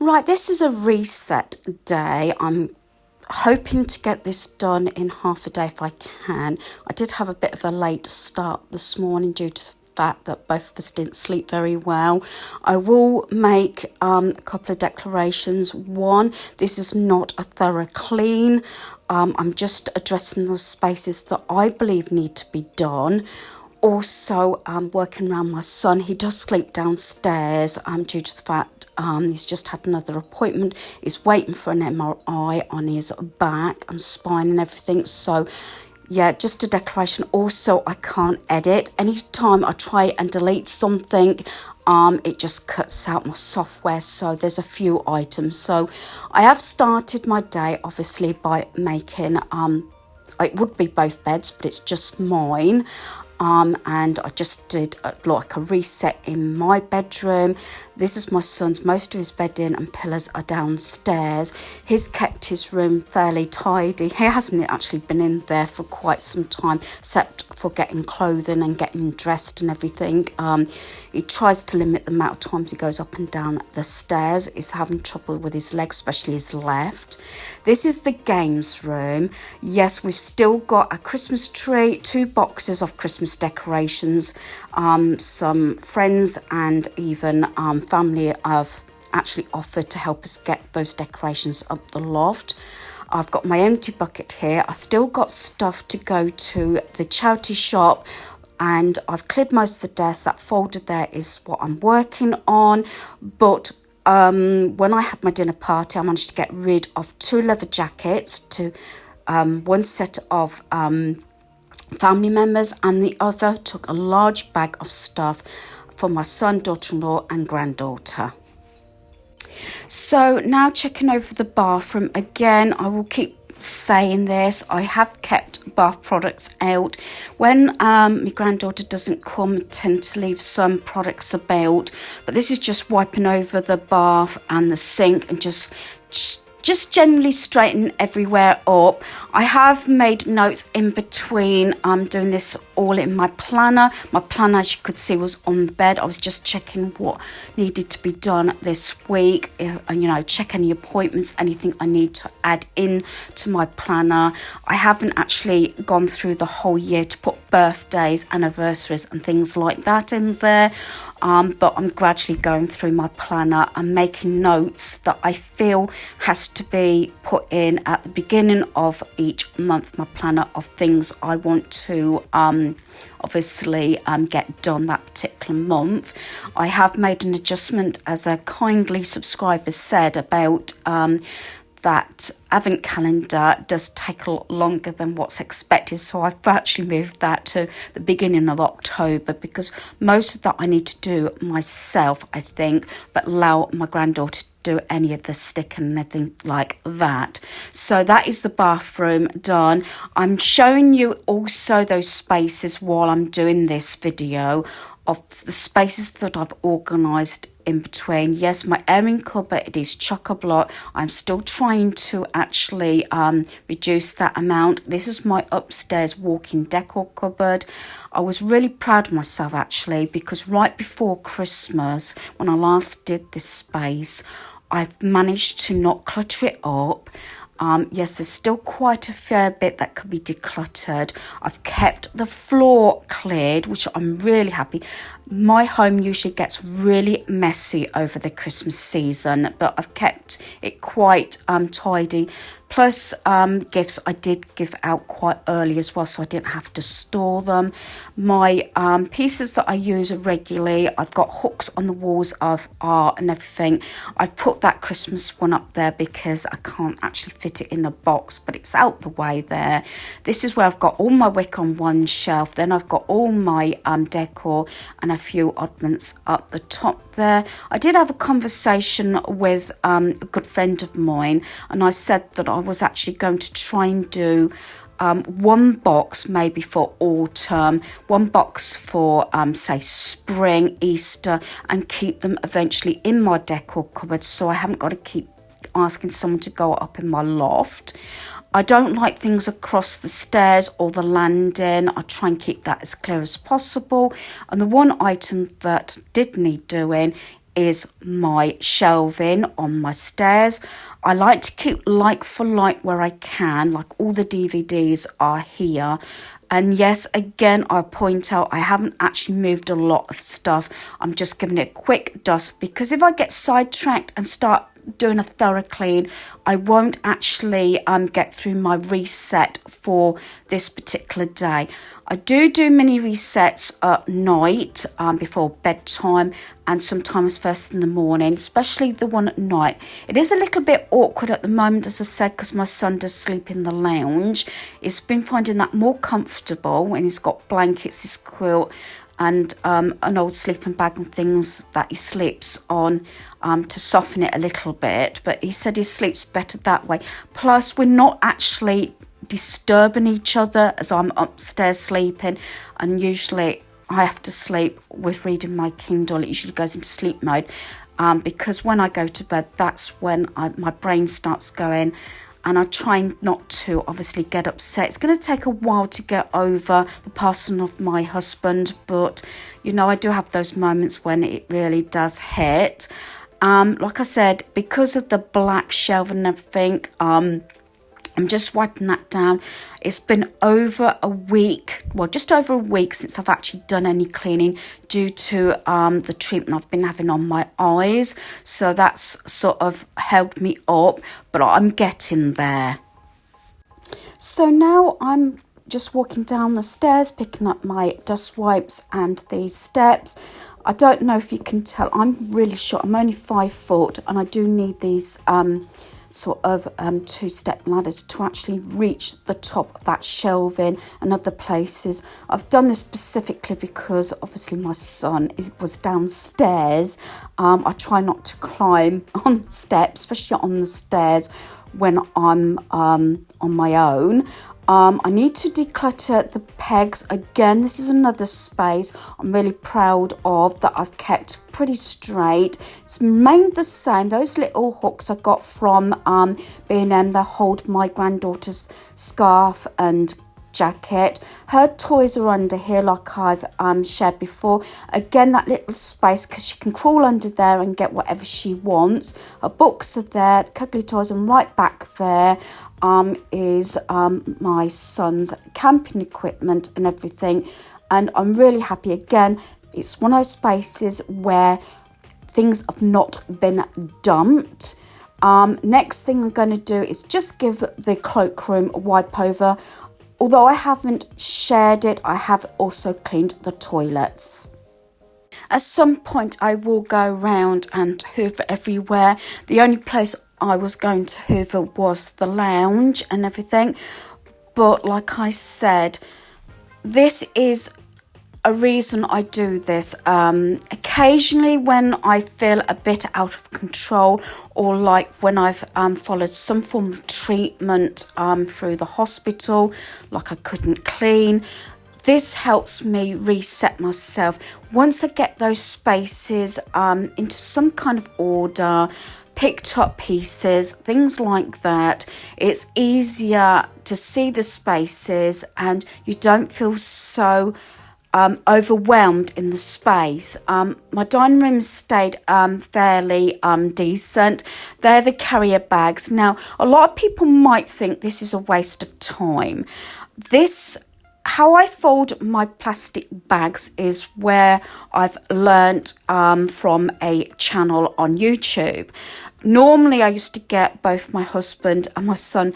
Right, this is a reset day. I'm hoping to get this done in half a day if I can. I did have a bit of a late start this morning due to the fact that both of us didn't sleep very well. I will make a couple of declarations. One, this is not a thorough clean. I'm just addressing the spaces that I believe need to be done. Also, working around my son. He does sleep downstairs due to the fact he's just had another appointment. He's waiting for an MRI on his back and spine and everything. So, yeah, just a declaration. Also, I can't edit. Anytime I try and delete something, it just cuts out my software. So there's a few items. So I have started my day, obviously, by making, it would be both beds, but it's just mine. And I just did like a reset in my bedroom. This is my son's. Most of his bedding and pillows are downstairs. He's kept his room fairly tidy. He hasn't actually been in there for quite some time, except for getting clothing and getting dressed and everything. He tries to limit the amount of times he goes up and down the stairs. He's having trouble with his legs, especially his left. This is the games room. Yes, we've still got a Christmas tree, 2 boxes of Christmas decorations, some friends and even family have actually offered to help us get those decorations up the loft. I've got my empty bucket here. I still got stuff to go to the charity shop, and I've cleared most of the desk. That folder there is what I'm working on. But when I had my dinner party, I managed to get rid of 2 leather jackets to 1 set of family members, and the other took a large bag of stuff for my son, daughter-in-law and granddaughter. So now checking over the bathroom again. I will keep saying this, I have kept bath products out. When my granddaughter doesn't come, I tend to leave some products about, but this is just wiping over the bath and the sink and just generally straighten everywhere up. I have made notes in between. I'm doing this all in my planner. My planner, as you could see, was on the bed. I was just checking what needed to be done this week, check any appointments, anything I need to add in to my planner. I haven't actually gone through the whole year to put birthdays, anniversaries and things like that in there. But I'm gradually going through my planner and making notes that I feel has to be put in at the beginning of each month, my planner, of things I want to obviously get done that particular month. I have made an adjustment, as a kindly subscriber said, about that advent calendar does take a lot longer than what's expected, so I've actually moved that to the beginning of October, because most of that I need to do myself, I think, but allow my granddaughter to do any of the stick and anything like that. So that is the bathroom done. I'm showing you also those spaces while I'm doing this video of the spaces that I've organised in between. Yes, my airing cupboard, it is chock-a-block. I'm still trying to actually reduce that amount. This is my upstairs walk-in decor cupboard. I was really proud of myself actually, because right before Christmas, when I last did this space, I've managed to not clutter it up. Yes, there's still quite a fair bit that could be decluttered. I've kept the floor cleared, which I'm really happy. My home usually gets really messy over the Christmas season, but I've kept it quite tidy. Plus, gifts I did give out quite early as well, so I didn't have to store them. My pieces that I use regularly, I've got hooks on the walls of art and everything. I've put that Christmas one up there because I can't actually fit it in a box, but it's out the way there. This is where I've got all my wick on one shelf. Then I've got all my decor and a few oddments up the top there. I did have a conversation with a good friend of mine, and I said that I was actually going to try and do one box maybe for autumn, one box for say spring, Easter, and keep them eventually in my decor cupboard, so I haven't got to keep asking someone to go up in my loft. I don't like things across the stairs or the landing. I try and keep that as clear as possible. And the one item that did need doing is my shelving on my stairs. I like to keep like for like where I can, like all the DVDs are here. And yes, again, I point out I haven't actually moved a lot of stuff. I'm just giving it a quick dust, because if I get sidetracked and start doing a thorough clean, I won't actually get through my reset for this particular day. I do mini resets at night before bedtime, and sometimes first in the morning, especially the one at night. It is a little bit awkward at the moment, as I said, because my son does sleep in the lounge. He's been finding that more comfortable when he's got blankets, his quilt, and an old sleeping bag and things that he sleeps on to soften it a little bit. But he said he sleeps better that way. Plus, we're not actually disturbing each other as I'm upstairs sleeping, and usually I have to sleep with reading my Kindle. It usually goes into sleep mode because when I go to bed, that's when my brain starts going, and I try not to obviously get upset. It's going to take a while to get over the passing of my husband, but you know, I do have those moments when it really does hit. Like I said, because of the black shelf and everything, I'm just wiping that down. It's been over a week, well, just over a week since I've actually done any cleaning due to the treatment I've been having on my eyes. So that's sort of held me up, but I'm getting there. So now I'm just walking down the stairs, picking up my dust wipes and these steps. I don't know if you can tell, I'm really short. I'm only 5 foot, and I do need these sort of two-step ladders to actually reach the top of that shelving and other places. I've done this specifically because obviously my son was downstairs. I try not to climb on the steps, especially on the stairs when I'm on my own. I need to declutter the pegs. Again, this is another space I'm really proud of that I've kept pretty straight. It's remained the same. Those little hooks I got from B&M, they hold my granddaughter's scarf and jacket. Her toys are under here, like I've shared before. Again, that little space, because she can crawl under there and get whatever she wants. Her books are there, the cuddly toys, and right back there is my son's camping equipment and everything. And I'm really happy. Again, it's one of those spaces where things have not been dumped. Next thing I'm going to do is just give the cloakroom a wipe over. Although I haven't shared it, I have also cleaned the toilets. At some point I will go around and hoover everywhere. The only place I was going to hoover was the lounge and everything. But like I said, this is a reason I do this. Occasionally when I feel a bit out of control, or like when I've followed some form of treatment through the hospital, like I couldn't clean, this helps me reset myself. Once I get those spaces into some kind of order, picked up pieces, things like that, it's easier to see the spaces and you don't feel so overwhelmed in the space. My dining room stayed fairly decent. They're the carrier bags. Now, a lot of people might think this is a waste of time. How I fold my plastic bags is where I've learnt from a channel on YouTube. Normally, I used to get both my husband and my son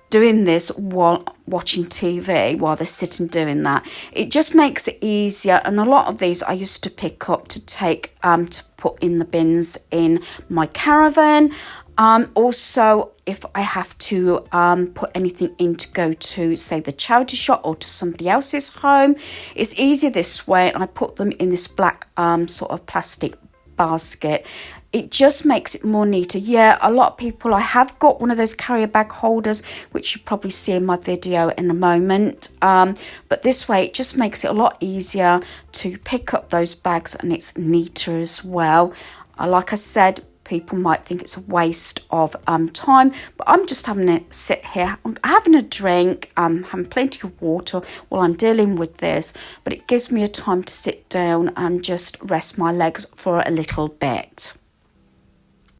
doing this while watching TV, while they're sitting doing that. It just makes it easier, and a lot of these I used to pick up to take to put in the bins in my caravan. Also, if I have to put anything in to go to, say, the charity shop or to somebody else's home, it's easier this way, and I put them in this black sort of plastic basket. It just makes it more neater. Yeah, a lot of people, I have got one of those carrier bag holders, which you probably see in my video in a moment. But this way, it just makes it a lot easier to pick up those bags, and it's neater as well. Like I said, people might think it's a waste of time, but I'm just having to sit here, I'm having a drink, having plenty of water while I'm dealing with this, but it gives me a time to sit down and just rest my legs for a little bit.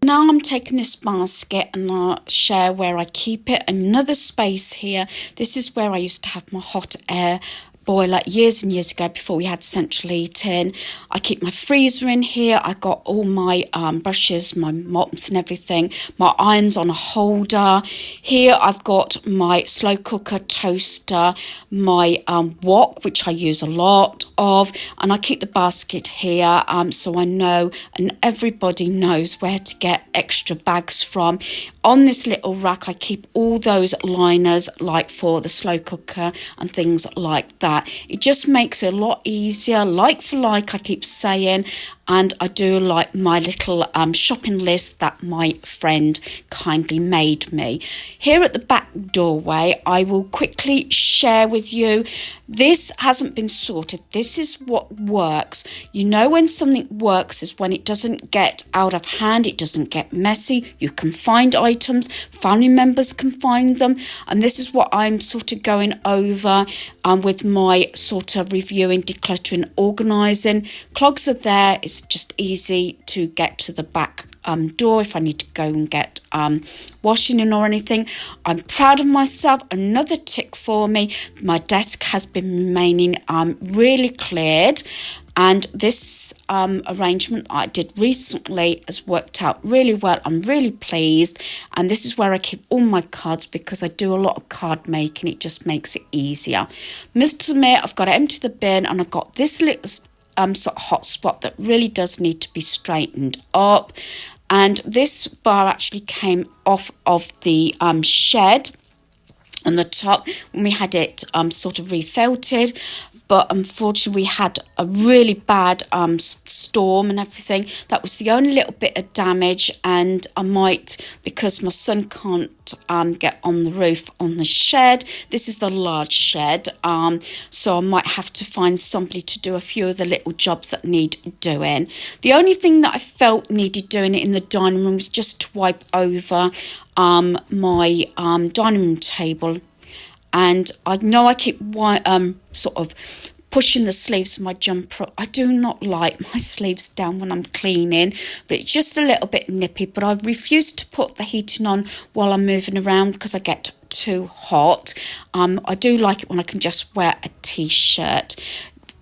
Now I'm taking this basket and I'll share where I keep it. Another space here. This is where I used to have my hot air boiler years and years ago before we had central heating. I keep my freezer in here. I got all my brushes, my mops and everything. My iron's on a holder. Here I've got my slow cooker, toaster, my wok, which I use a lot of, and I keep the basket here so I know and everybody knows where to get extra bags from. On this little rack I keep all those liners like for the slow cooker and things like that. It just makes it a lot easier, like for like I keep saying, and I do like my little shopping list that my friend kindly made me. Here at the back doorway, I will quickly share with you, this hasn't been sorted. This is what works. You know when something works is when it doesn't get out of hand, it doesn't get messy. You can find items, family members can find them, and this is what I'm sort of going over with my sort of reviewing, decluttering, organising. Clogs are there. It's just easy to get to the back door if I need to go and get washing in or anything. I'm proud of myself. Another tick for me. My desk has been remaining really cleared, and this arrangement I did recently has worked out really well. I'm really pleased, and this is where I keep all my cards because I do a lot of card making. It just makes it easier. Mr. Smith, I've got to empty the bin, and I've got this little sort of hot spot that really does need to be straightened up. And this bar actually came off of the shed on the top when we had it sort of refelted, but unfortunately we had a really bad storm and everything. That was the only little bit of damage, and I might, because my son can't get on the roof on the shed, this is the large shed, so I might have to find somebody to do a few of the little jobs that need doing. The only thing that I felt needed doing in the dining room was just to wipe over my dining room table, and I know I keep sort of pushing the sleeves of my jumper. I do not like my sleeves down when I'm cleaning, but it's just a little bit nippy, but I refuse to put the heating on while I'm moving around because I get too hot. I do like it when I can just wear a t-shirt.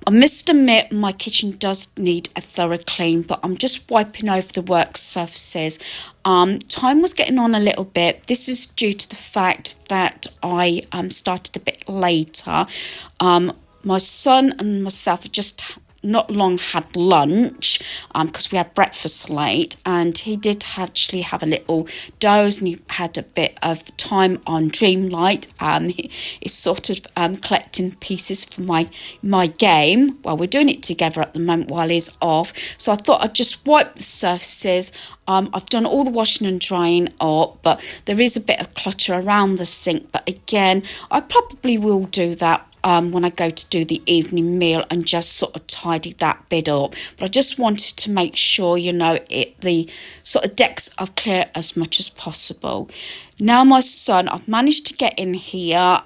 I must admit my kitchen does need a thorough clean, but I'm just wiping over the work surfaces. Time was getting on a little bit. This is due to the fact that I started a bit later. My son and myself had just not long had lunch because we had breakfast late, and he did actually have a little doze and he had a bit of time on Dreamlight. He's sort of collecting pieces for my game. Well, we're doing it together at the moment while he's off, so I thought I'd just wipe the surfaces. I've done all the washing and drying up, but there is a bit of clutter around the sink, but again I probably will do that when I go to do the evening meal and just sort of tidy that bit up. But I just wanted to make sure, you know, the sort of decks are clear as much as possible. Now my son, I've managed to get in here.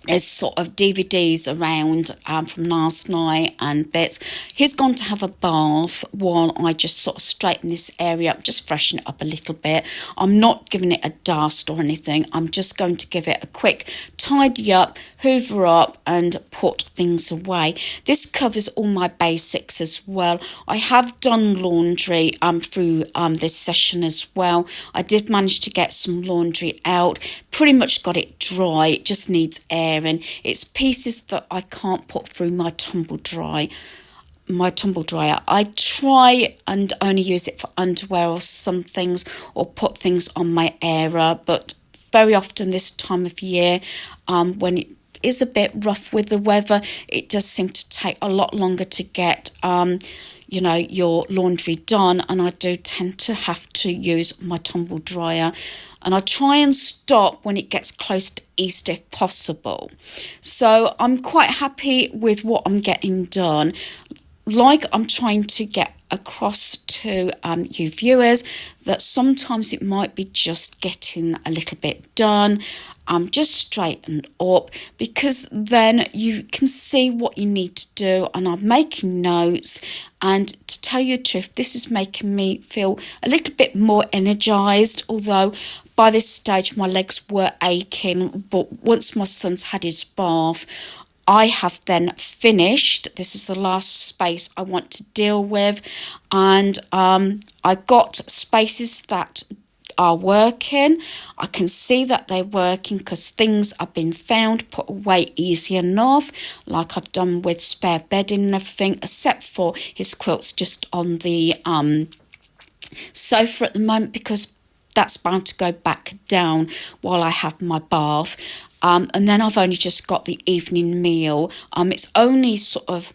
There's sort of DVDs around from last night and bits. He's gone to have a bath while I just sort of straighten this area up, just freshen it up a little bit. I'm not giving it a dust or anything. I'm just going to give it a quick tidy up, hoover up and put things away. This covers all my basics as well. I have done laundry through this session as well. I did manage to get some laundry out. Pretty much got it dry. It just needs airing. It's pieces that I can't put through my tumble dryer. I try and only use it for underwear or some things, or put things on my airer, but very often this time of year, when it is a bit rough with the weather, it does seem to take a lot longer to get you know, your laundry done, and I do tend to have to use my tumble dryer, and I try and stop when it gets close to Easter if possible. So I'm quite happy with what I'm getting done. Like, I'm trying to get across to you viewers that sometimes it might be just getting a little bit done, just straighten up, because then you can see what you need to do, and I'm making notes. And to tell you the truth, this is making me feel a little bit more energized, although by this stage my legs were aching. But once my son's had his bath, I have then finished. This is the last space I want to deal with, and I've got spaces that are working. I can see that they're working because things have been found, put away easy enough, like I've done with spare bedding and everything, except for his quilts just on the sofa at the moment, because that's bound to go back down while I have my bath. And then I've only just got the evening meal. It's only sort of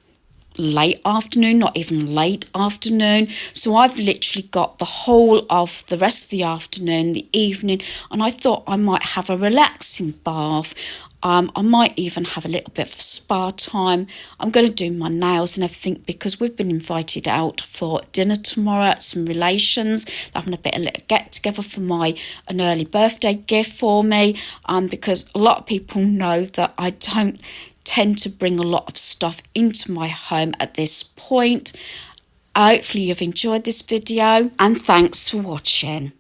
late afternoon, not even late afternoon. So I've literally got the whole of the rest of the afternoon, the evening, and I thought I might have a relaxing bath. I might even have a little bit of spa time. I'm going to do my nails and everything because we've been invited out for dinner tomorrow at some relations. They're having a little get together for an early birthday gift for me. Because a lot of people know that I don't tend to bring a lot of stuff into my home at this point. Hopefully you've enjoyed this video, and thanks for watching.